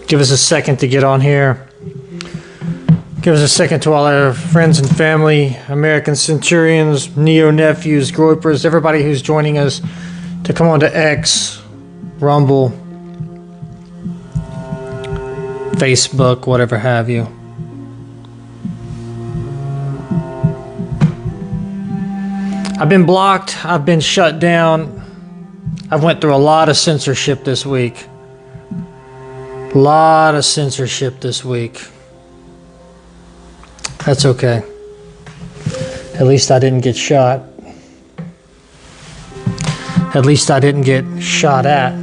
Give us a second to get on here. Give us a second to all our friends and family, American Centurions, Neo-Nephews, Groypers, everybody who's joining us to come on to X, Rumble, Facebook, whatever have you. I've been blocked. I've been shut down. I've went through a lot of censorship this week. A lot of censorship this week. That's okay. At least I didn't get shot. At least I didn't get shot at.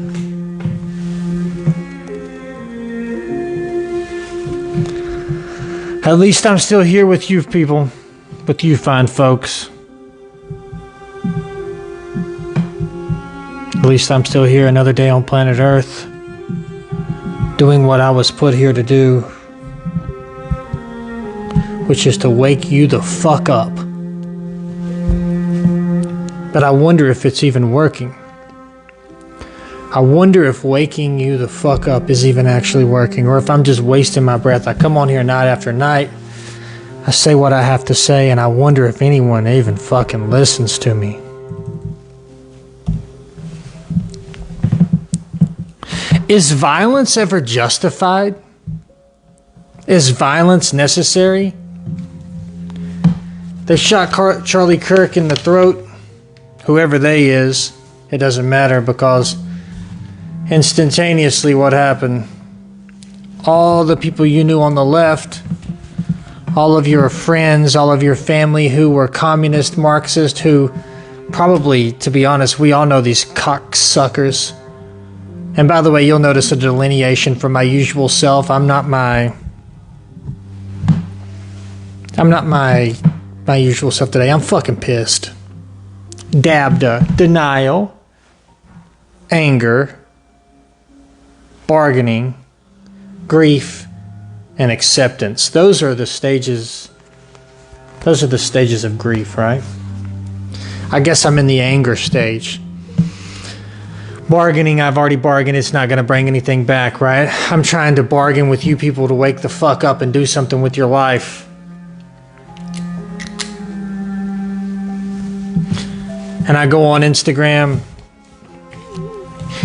At least I'm still here with you people. With you fine folks. At least I'm still here another day on planet Earth. Doing what I was put here to do. Which is to wake you the fuck up. But I wonder if it's even working. I wonder if waking you the fuck up is even actually working, or if I'm just wasting my breath. I come on here night after night, I say what I have to say, and I wonder if anyone even fucking listens to me. Is violence ever justified? Is violence necessary? They shot Charlie Kirk in the throat. Whoever they is, it doesn't matter, because instantaneously what happened? All the people you knew on the left, all of your friends, all of your family who were communist, Marxist, who probably, to be honest, we all know these cocksuckers. And by the way, you'll notice a delineation from my usual self. I'm not my usual self today. I'm fucking pissed. Dabda, denial, anger, bargaining, grief, and acceptance. Those are the stages of grief, right? I guess I'm in the anger stage. Bargaining, I've already bargained. It's not going to bring anything back, right? I'm trying to bargain with you people to wake the fuck up and do something with your life. And I go on Instagram.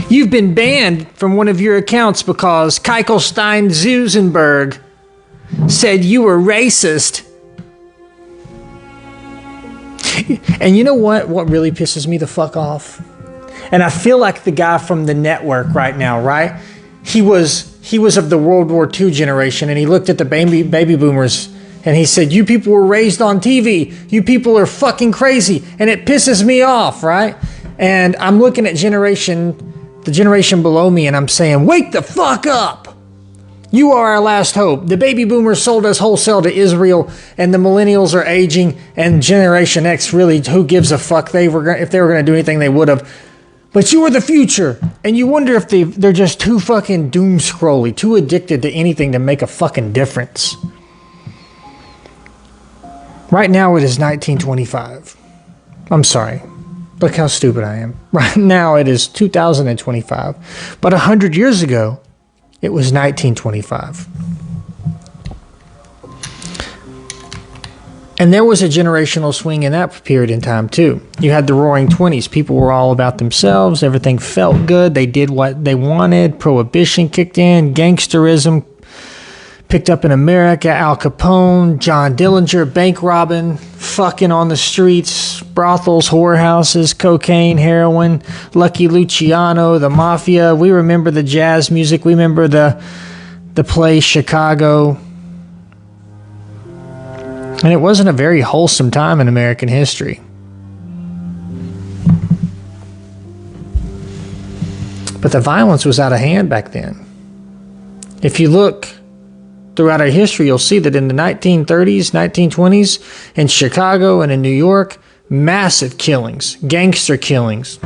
You've been banned from one of your accounts because Keichelstein Zusenberg said you were racist. And you know what? What really pisses me the fuck off? And I feel like the guy from the network right now, right? He was of the World War II generation, and he looked at the baby boomers, and he said, you people were raised on TV. You people are fucking crazy. And it pisses me off, right? And I'm looking at the generation below me, and I'm saying, wake the fuck up. You are our last hope. The baby boomers sold us wholesale to Israel, and the millennials are aging, and Generation X, really, who gives a fuck? If they were going to do anything, they would have. But you are the future, and you wonder if they're just too fucking doom-scrolly, too addicted to anything to make a fucking difference. Right now it is 1925. I'm sorry. Look how stupid I am. Right now it is 2025. But 100 years ago, it was 1925. And there was a generational swing in that period in time, too. You had the Roaring Twenties. People were all about themselves. Everything felt good. They did what they wanted. Prohibition kicked in. Gangsterism picked up in America. Al Capone, John Dillinger, bank robbing, fucking on the streets, brothels, whorehouses, cocaine, heroin, Lucky Luciano, the mafia. We remember the jazz music. We remember the play Chicago. And it wasn't a very wholesome time in American history. But the violence was out of hand back then. If you look throughout our history, you'll see that in the 1930s, 1920s, in Chicago and in New York, massive killings, gangster killings.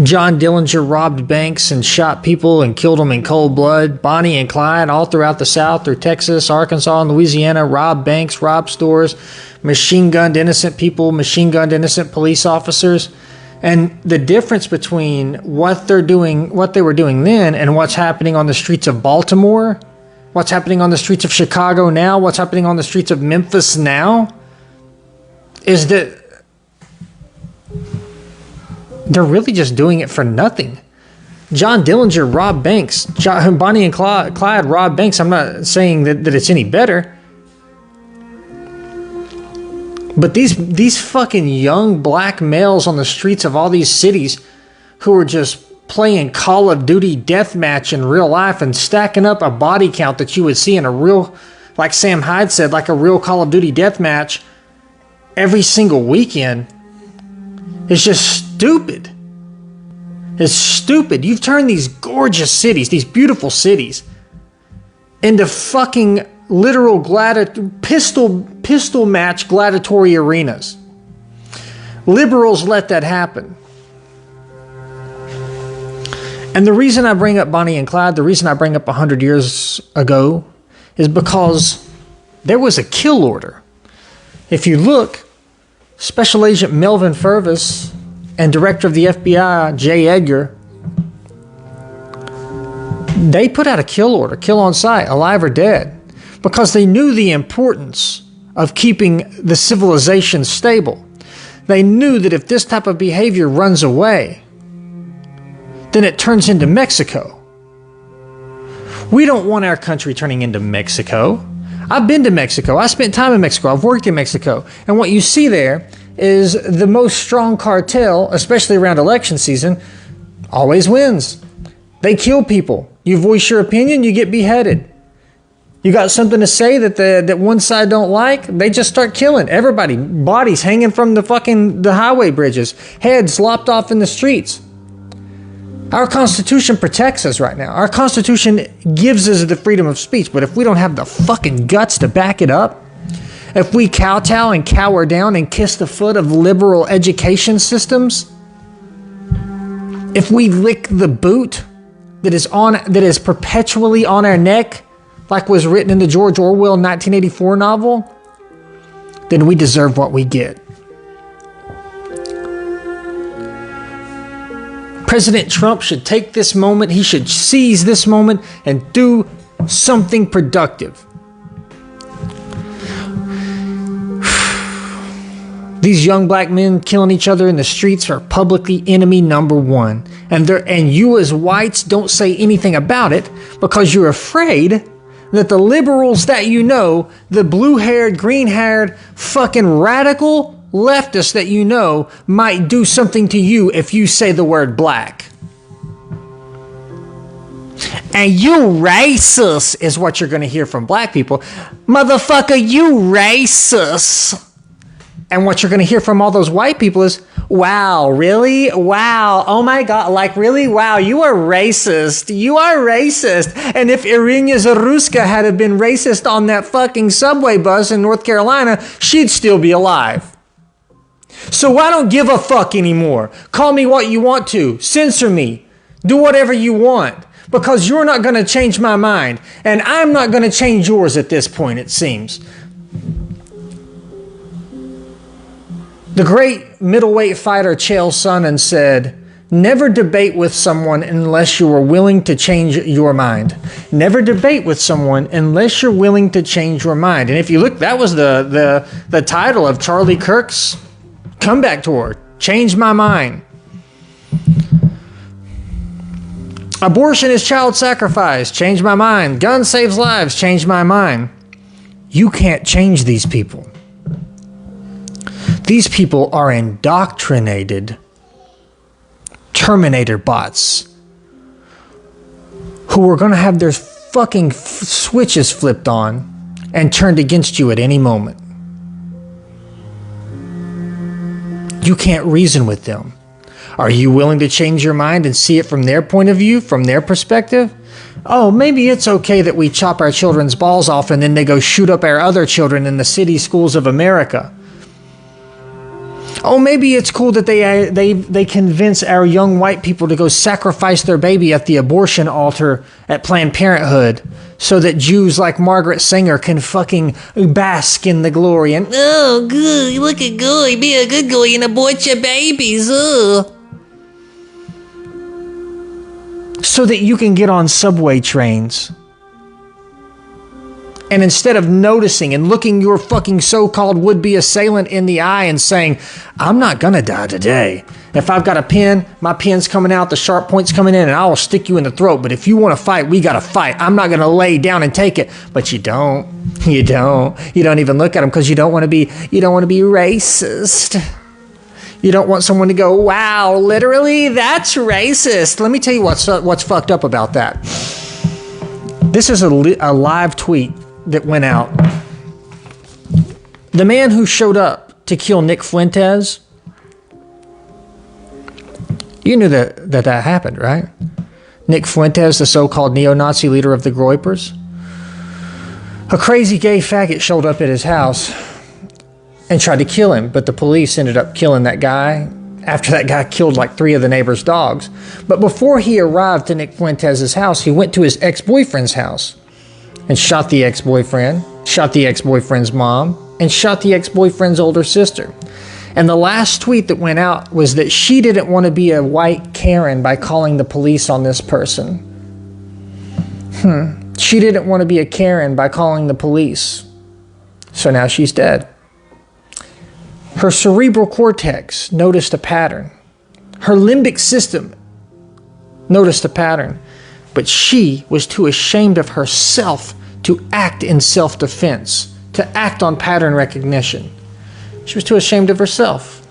John Dillinger robbed banks and shot people and killed them in cold blood. Bonnie and Clyde, all throughout the South, through Texas, Arkansas, and Louisiana, robbed banks, robbed stores, machine gunned innocent people, machine gunned innocent police officers. And the difference between what they were doing then and what's happening on the streets of Baltimore, what's happening on the streets of Chicago now, what's happening on the streets of Memphis now, is that they're really just doing it for nothing. John Dillinger robbed banks. Bonnie and Clyde robbed banks. I'm not saying that it's any better. But these fucking young black males on the streets of all these cities who are just playing Call of Duty deathmatch in real life and stacking up a body count that you would see in a real, like Sam Hyde said, like a real Call of Duty deathmatch every single weekend, is just stupid. It's stupid. You've turned these gorgeous cities, these beautiful cities, into fucking literal pistol match gladiatory arenas. Liberals let that happen. And the reason I bring up Bonnie and Clyde, the reason I bring up 100 years ago, is because there was a kill order. If you look, Special Agent Melvin Furvis and Director of the FBI, J. Edgar, they put out a kill order, kill on sight, alive or dead, because they knew the importance of keeping the civilization stable. They knew that if this type of behavior runs away, then it turns into Mexico. We don't want our country turning into Mexico. I've been to Mexico. I spent time in Mexico. I've worked in Mexico. And what you see there is the most strong cartel, especially around election season, always wins. They kill people. You voice your opinion, you get beheaded. You got something to say that one side don't like, they just start killing everybody. Bodies hanging from the highway bridges, heads lopped off in the streets. Our Constitution protects us right now. Our Constitution gives us the freedom of speech, but if we don't have the fucking guts to back it up, if we kowtow and cower down and kiss the foot of liberal education systems, if we lick the boot that is perpetually on our neck, like was written in the George Orwell 1984 novel, then we deserve what we get. President Trump should take this moment, he should seize this moment and do something productive. These young black men killing each other in the streets are publicly enemy number one. And you as whites don't say anything about it because you're afraid that the liberals that you know, the blue-haired, green-haired, fucking radical leftists that you know, might do something to you if you say the word black. And you racist is what you're going to hear from black people. Motherfucker, you racist. And what you're going to hear from all those white people is, wow, really? Wow. Oh my God. Like, really? Wow. You are racist. You are racist. And if Irina Zaruska had been racist on that fucking subway bus in North Carolina, she'd still be alive. So I don't give a fuck anymore. Call me what you want to. Censor me. Do whatever you want. Because you're not going to change my mind. And I'm not going to change yours at this point, it seems. The great middleweight fighter Chael Sonnen said, never debate with someone unless you are willing to change your mind. Never debate with someone unless you're willing to change your mind. And if you look, that was the title of Charlie Kirk's comeback tour, Change My Mind. Abortion is child sacrifice, change my mind. Gun saves lives, change my mind. You can't change these people. These people are indoctrinated Terminator bots who are going to have their fucking switches flipped on and turned against you at any moment. You can't reason with them. Are you willing to change your mind and see it from their point of view, from their perspective? Oh, maybe it's okay that we chop our children's balls off and then they go shoot up our other children in the city schools of America. Oh, maybe it's cool that they convince our young white people to go sacrifice their baby at the abortion altar at Planned Parenthood so that Jews like Margaret Sanger can fucking bask in the glory and, oh, good, look at good, be a good guy and abort your babies, ugh. so that you can get on subway trains. And instead of noticing and looking your fucking so-called would-be assailant in the eye and saying, I'm not gonna die today. If I've got a pen, my pen's coming out, the sharp point's coming in, and I will stick you in the throat. But if you want to fight, we gotta fight. I'm not gonna lay down and take it. But you don't. You don't. You don't even look at them because you don't want to be racist. You don't want someone to go, wow, literally, that's racist. Let me tell you what's fucked up about that. This is a live tweet that went out. The man who showed up to kill Nick Fuentes, you knew that happened, right? Nick Fuentes, the so-called neo-Nazi leader of the Groypers. A crazy gay faggot showed up at his house and tried to kill him, but the police ended up killing that guy after that guy killed like 3 of the neighbor's dogs. But before he arrived to Nick Fuentes' house, he went to his ex-boyfriend's house and shot the ex-boyfriend, shot the ex-boyfriend's mom, and shot the ex-boyfriend's older sister. And the last tweet that went out was that she didn't want to be a white Karen by calling the police on this person. She didn't want to be a Karen by calling the police. So now she's dead. Her cerebral cortex noticed a pattern. Her limbic system noticed a pattern. But she was too ashamed of herself to act in self-defense, to act on pattern recognition. She was too ashamed of herself.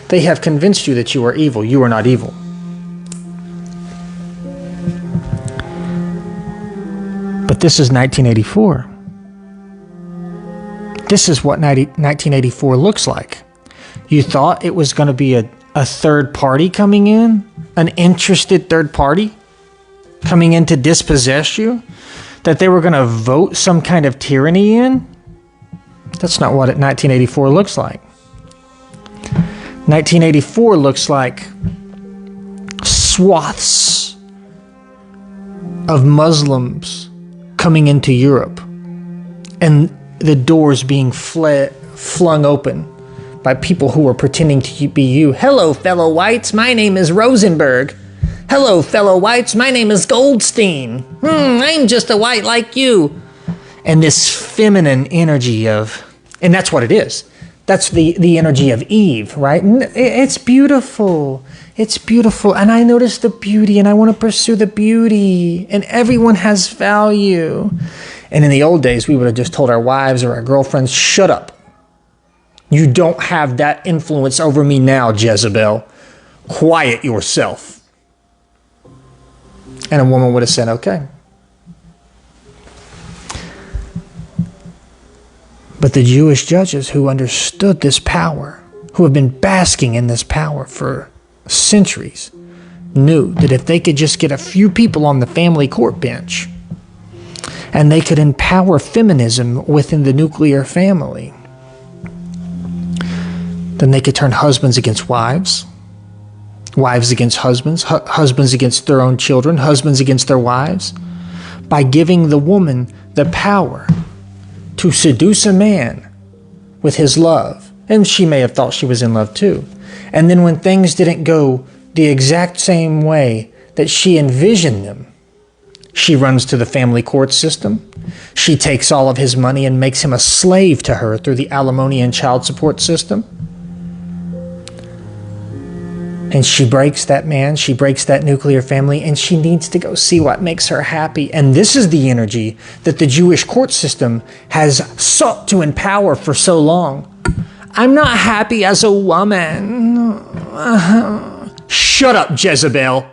They have convinced you that you are evil. You are not evil. But this is 1984. This is what 1984 looks like. You thought it was going to be a third party coming in? An interested third party coming in to dispossess you? That they were going to vote some kind of tyranny in? That's not what 1984 looks like. 1984 looks like swaths of Muslims coming into Europe and the doors being flung open by people who are pretending to be you. Hello, fellow whites. My name is Rosenberg. Hello, fellow whites. My name is Goldstein. I'm just a white like you. And this feminine energy of, and that's what it is. That's the energy of Eve, right? It's beautiful. It's beautiful. And I notice the beauty and I want to pursue the beauty. And everyone has value. And in the old days, we would have just told our wives or our girlfriends, shut up. You don't have that influence over me now, Jezebel. Quiet yourself. And a woman would have said, okay. But the Jewish judges who understood this power, who have been basking in this power for centuries, knew that if they could just get a few people on the family court bench and they could empower feminism within the nuclear family, then they could turn husbands against wives, wives against husbands, husbands against their own children, husbands against their wives, by giving the woman the power to seduce a man with his love. And she may have thought she was in love too. And then when things didn't go the exact same way that she envisioned them, she runs to the family court system. She takes all of his money and makes him a slave to her through the alimony and child support system. And she breaks that man, she breaks that nuclear family, and she needs to go see what makes her happy. And this is the energy that the Jewish court system has sought to empower for so long. I'm not happy as a woman. Shut up, Jezebel.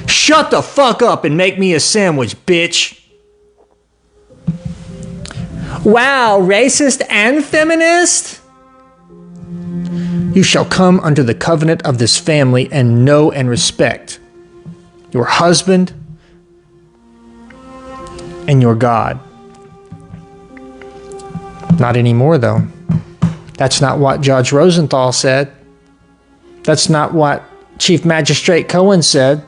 Shut the fuck up and make me a sandwich, bitch. Wow, racist and feminist? You shall come under the covenant of this family and know and respect your husband and your God. Not anymore, though. That's not what Judge Rosenthal said. That's not what Chief Magistrate Cohen said.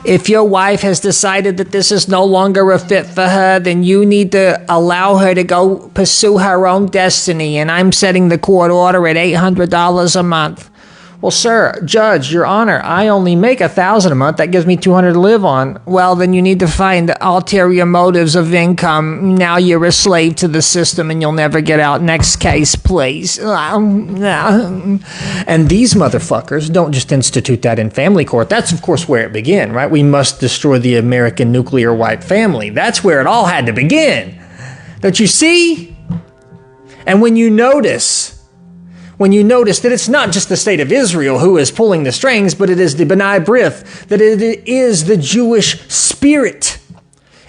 If your wife has decided that this is no longer a fit for her, then you need to allow her to go pursue her own destiny. And I'm setting the court order at $800 a month. Well, sir, judge, your honor, I only make $1,000 a month. That gives me $200 to live on. Well, then you need to find ulterior motives of income. Now you're a slave to the system and you'll never get out. Next case, please. And these motherfuckers don't just institute that in family court. That's, of course, where it began, right? We must destroy the American nuclear white family. That's where it all had to begin. Don't you see? And when you notice that it's not just the state of Israel who is pulling the strings, but it is the B'nai B'rith, that it is the Jewish spirit.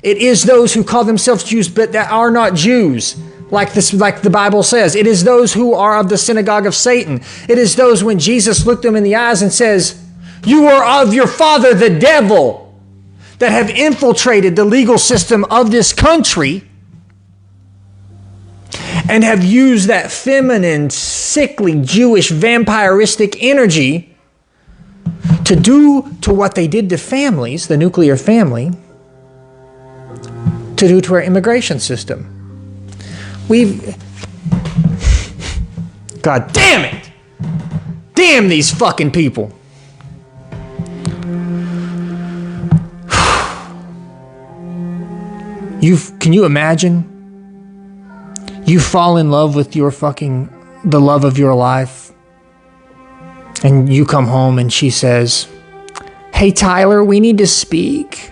It is those who call themselves Jews, but that are not Jews, like the Bible says. It is those who are of the synagogue of Satan. It is those when Jesus looked them in the eyes and says, "You are of your father, the devil," that have infiltrated the legal system of this country and have used that feminine, sickly, Jewish, vampiristic energy to do to what they did to families, the nuclear family, to do to our immigration system. God damn it! Damn these fucking people! Can you imagine? You fall in love with the love of your life, and you come home and she says, "Hey Tyler, we need to speak.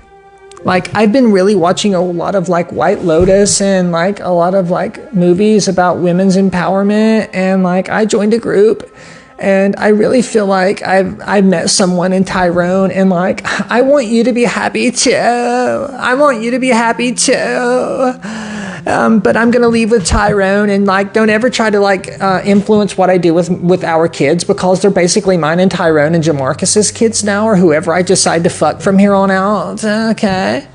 Like, I've been really watching a lot of like White Lotus and like a lot of like movies about women's empowerment, and like I joined a group and I really feel like I've met someone in Tyrone, and like I want you to be happy too. I want you to be happy too. But I'm going to leave with Tyrone, and like, don't ever try to like influence what I do with our kids, because they're basically mine and Tyrone and Jamarcus's kids now, or whoever I decide to fuck from here on out. Okay.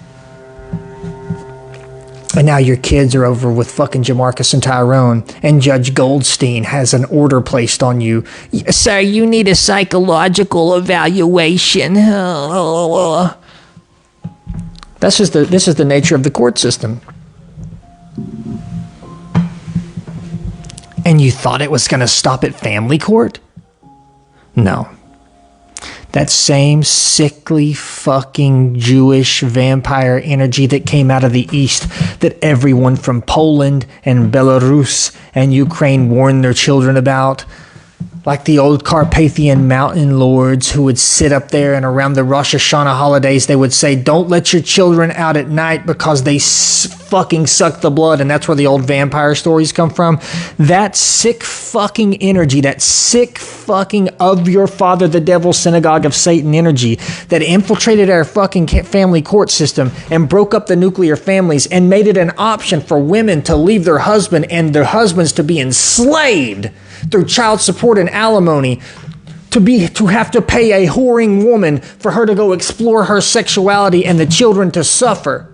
And now your kids are over with fucking Jamarcus and Tyrone, and Judge Goldstein has an order placed on you. Sir, you need a psychological evaluation. This is the nature of the court system. And you thought it was going to stop at family court? No. That same sickly fucking Jewish vampire energy that came out of the East, that everyone from Poland and Belarus and Ukraine warned their children about, like the old Carpathian mountain lords who would sit up there, and around the Rosh Hashanah holidays they would say, "Don't let your children out at night because they fucking suck the blood," and that's where the old vampire stories come from. That sick fucking energy, that sick fucking of your father the devil, synagogue of Satan energy that infiltrated our fucking family court system and broke up the nuclear families and made it an option for women to leave their husband and their husbands to be enslaved through child support and alimony, to have to pay a whoring woman for her to go explore her sexuality and the children to suffer.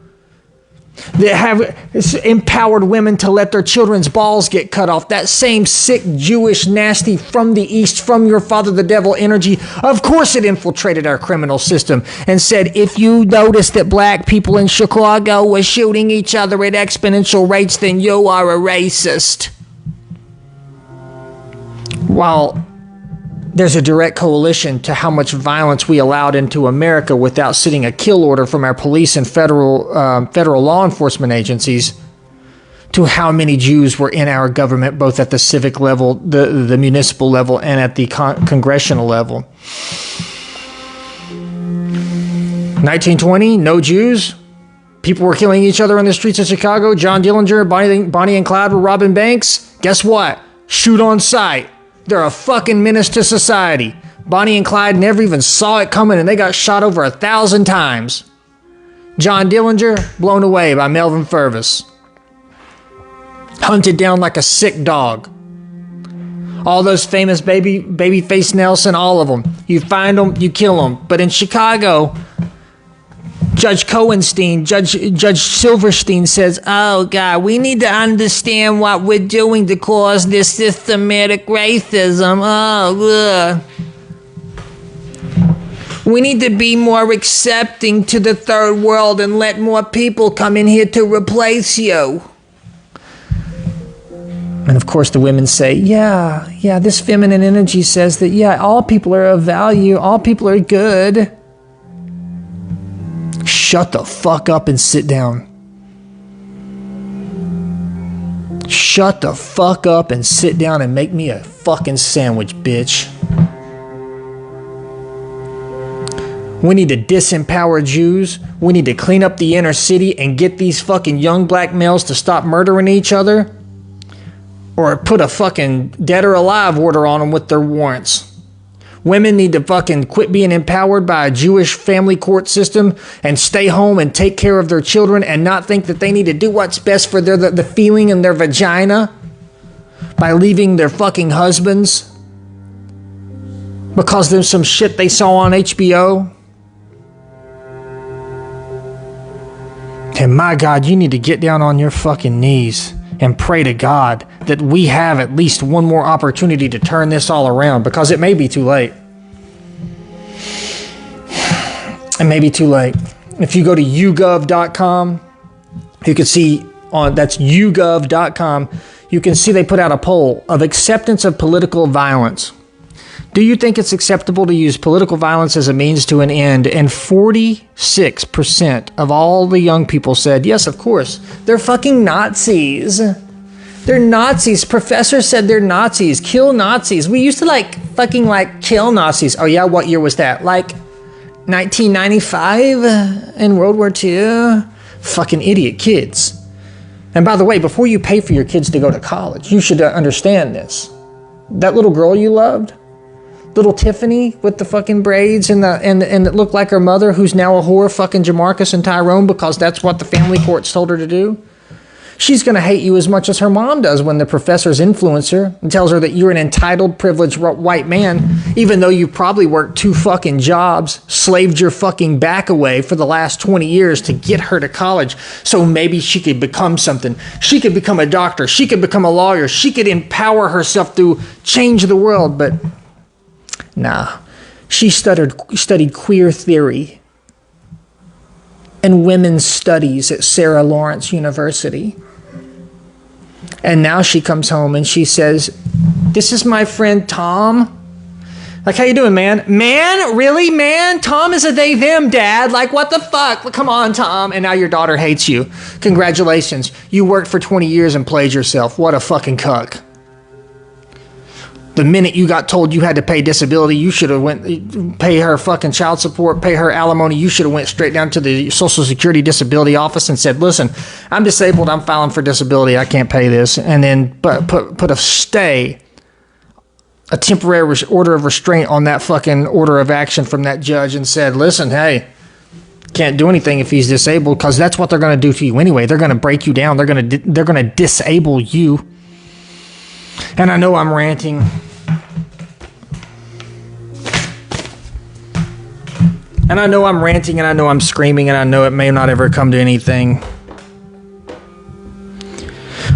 They have empowered women to let their children's balls get cut off. That same sick, Jewish, nasty, from the East, from your father the devil energy, of course it infiltrated our criminal system and said, if you notice that black people in Chicago were shooting each other at exponential rates, then you are a racist. While there's a direct correlation to how much violence we allowed into America without sitting a kill order from our police and federal law enforcement agencies, to how many Jews were in our government, both at the civic level, the municipal level, and at the congressional level. 1920, no Jews. People were killing each other on the streets of Chicago. John Dillinger, Bonnie and Clyde were robbing banks. Guess what? Shoot on sight. They're a fucking menace to society. Bonnie and Clyde never even saw it coming, and they got shot over 1,000 times. John Dillinger, blown away by Melvin Fervis. Hunted down like a sick dog. All those famous Babyface Nelson, all of them. You find them, you kill them. But in Chicago, Judge Cohenstein, Judge Silverstein says, "Oh God, we need to understand what we're doing to cause this systematic racism. We need to be more accepting to the third world and let more people come in here to replace you." And of course the women say, yeah, this feminine energy says that, yeah, all people are of value, all people are good. Shut the fuck up and sit down. Shut the fuck up and sit down and make me a fucking sandwich, bitch. We need to disempower Jews. We need to clean up the inner city and get these fucking young black males to stop murdering each other. Or put a fucking dead or alive order on them with their warrants. Women need to fucking quit being empowered by a Jewish family court system and stay home and take care of their children and not think that they need to do what's best for the feeling in their vagina by leaving their fucking husbands because there's some shit they saw on HBO. And my God, you need to get down on your fucking knees and pray to God that we have at least one more opportunity to turn this all around, because it may be too late. It may be too late. If you go to YouGov.com, you can see that's YouGov.com, you can see they put out a poll of acceptance of political violence. Do you think it's acceptable to use political violence as a means to an end? And 46% of all the young people said, yes, of course. They're fucking Nazis. They're Nazis. Professors said they're Nazis. Kill Nazis. We used to fucking kill Nazis. Oh yeah, what year was that? 1995 in World War II? Fucking idiot kids. And by the way, before you pay for your kids to go to college, you should understand this. That little girl you loved, little Tiffany with the fucking braids and it looked like her mother, who's now a whore, fucking Jamarcus and Tyrone, because that's what the family courts told her to do. She's going to hate you as much as her mom does when the professor's influenced her and tells her that you're an entitled, privileged white man, even though you probably worked 2 fucking jobs, slaved your fucking back away for the last 20 years to get her to college, so maybe she could become something. She could become a doctor. She could become a lawyer. She could empower herself to change the world, but nah. She studied queer theory and women's studies at Sarah Lawrence University. And now she comes home and she says, this is my friend Tom. How you doing, man? Man? Really, man? Tom is a they, them, dad. What the fuck? Come on, Tom. And now your daughter hates you. Congratulations. You worked for 20 years and played yourself. What a fucking cuck. The minute you got told you had to pay disability, you should have pay her fucking child support, pay her alimony. You should have went straight down to the Social Security Disability Office and said, listen, I'm disabled. I'm filing for disability. I can't pay this. And then put a stay, a temporary order of restraint on that fucking order of action from that judge and said, listen, hey, can't do anything if he's disabled, because that's what they're going to do to you anyway. They're going to break you down. They're going to disable you. And I know I'm ranting. And I know I'm ranting, and I know I'm screaming, and I know it may not ever come to anything.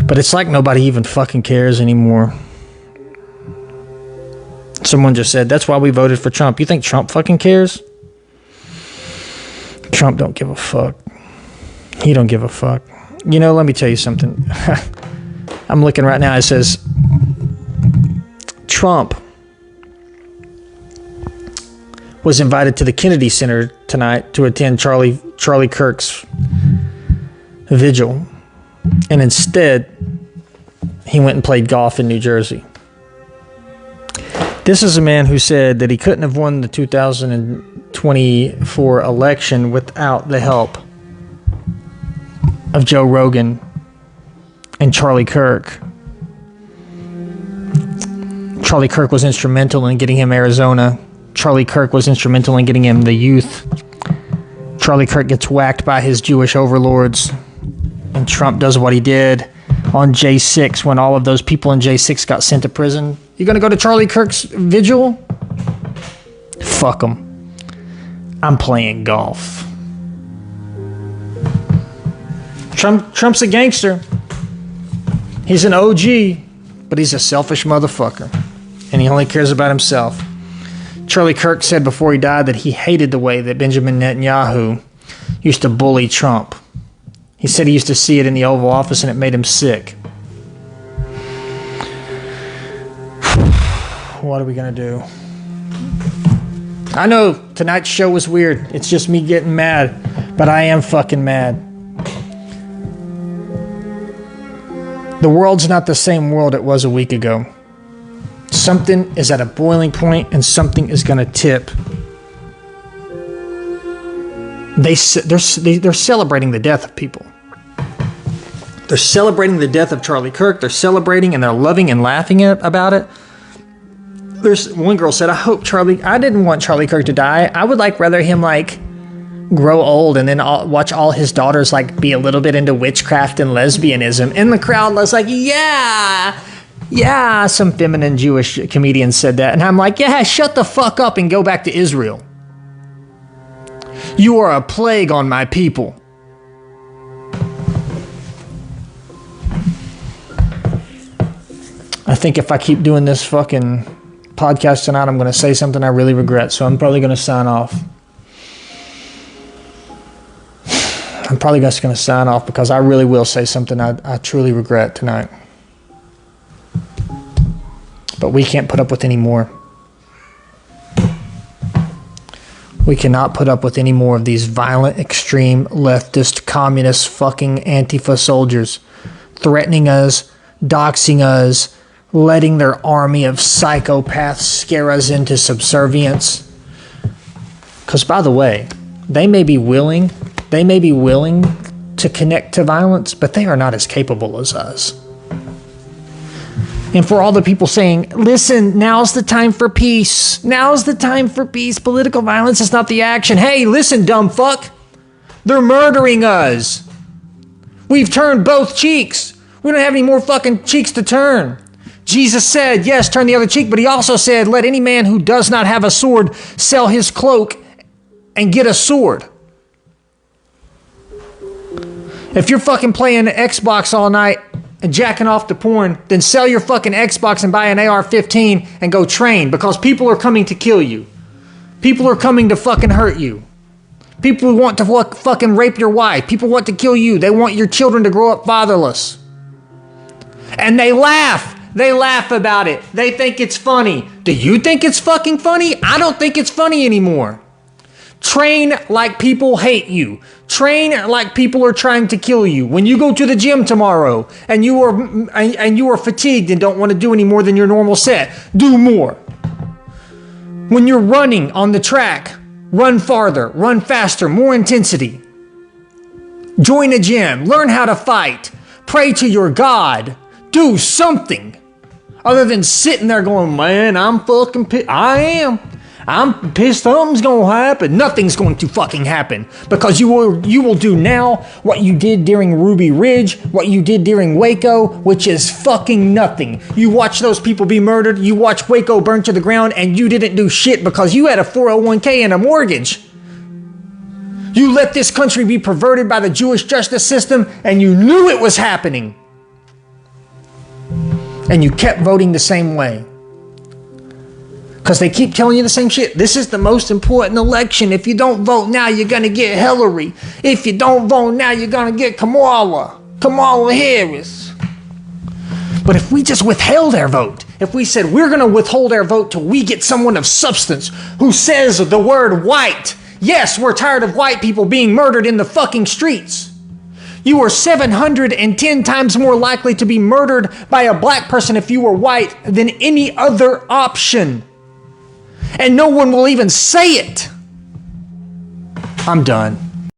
But it's like nobody even fucking cares anymore. Someone just said, that's why we voted for Trump. You think Trump fucking cares? Trump don't give a fuck. He don't give a fuck. Let me tell you something. I'm looking right now. It says, Trump was invited to the Kennedy Center tonight to attend Charlie Kirk's vigil. And instead, he went and played golf in New Jersey. This is a man who said that he couldn't have won the 2024 election without the help of Joe Rogan and Charlie Kirk. Charlie Kirk was instrumental in getting him Arizona. Charlie Kirk was instrumental in getting him the youth. Charlie Kirk gets whacked by his Jewish overlords. And Trump does what he did on J6 when all of those people in J6 got sent to prison. You gonna go to Charlie Kirk's vigil? Fuck him. I'm playing golf. Trump's a gangster. He's an OG, but he's a selfish motherfucker. And he only cares about himself. Charlie Kirk said before he died that he hated the way that Benjamin Netanyahu used to bully Trump. He said he used to see it in the Oval Office and it made him sick. what are we going to do? I know tonight's show was weird. It's just me getting mad, but I am fucking mad. The world's not the same world it was a week ago. Something is at a boiling point and something is going to tip. They're celebrating the death of people. They're celebrating the death of Charlie Kirk. They're celebrating and they're loving and laughing about it. There's one girl said, I didn't want Charlie Kirk to die. I would rather him grow old and then watch all his daughters be a little bit into witchcraft and lesbianism. And the crowd was like, yeah, some feminine Jewish comedian said that. And I'm like, yeah, shut the fuck up and go back to Israel. You are a plague on my people. I think if I keep doing this fucking podcast tonight, I'm going to say something I really regret. So I'm probably going to sign off. I'm probably just going to sign off because I really will say something I truly regret tonight. But we can't put up with any more. We cannot put up with any more of these violent, extreme, leftist, communist, fucking Antifa soldiers threatening us, doxing us, letting their army of psychopaths scare us into subservience. Because, by the way, they may be willing to connect to violence, but they are not as capable as us. And for all the people saying, listen, now's the time for peace. Now's the time for peace. Political violence is not the action. Hey, listen, dumb fuck. They're murdering us. We've turned both cheeks. We don't have any more fucking cheeks to turn. Jesus said, yes, turn the other cheek, but he also said, let any man who does not have a sword sell his cloak and get a sword. If you're fucking playing Xbox all night and jacking off to porn, then sell your fucking Xbox and buy an AR-15 and go train, because people are coming to kill you. People are coming to fucking hurt you. People want to fucking rape your wife. People want to kill you. They want your children to grow up fatherless. And they laugh. They laugh about it. They think it's funny. Do you think it's fucking funny? I don't think it's funny anymore. Train like people hate you. Train like people are trying to kill you. When you go to the gym tomorrow and you are fatigued and don't want to do any more than your normal set, do more. When you're running on the track, run farther, run faster, more intensity. Join a gym, learn how to fight, pray to your God, do something other than sitting there going, man, I'm fucking pissed. I'm pissed something's going to happen. Nothing's going to fucking happen, because you will do now what you did during Ruby Ridge, what you did during Waco, which is fucking nothing. You watch those people be murdered. You watch Waco burn to the ground, and you didn't do shit because you had a 401k and a mortgage. You let this country be perverted by the Jewish justice system, and you knew it was happening. And you kept voting the same way. Because they keep telling you the same shit. This is the most important election. If you don't vote now, you're going to get Hillary. If you don't vote now, you're going to get Kamala Harris. But if we just withheld our vote, if we said we're going to withhold our vote till we get someone of substance who says the word white. Yes, we're tired of white people being murdered in the fucking streets. You are 710 times more likely to be murdered by a black person if you were white than any other option. And no one will even say it. I'm done.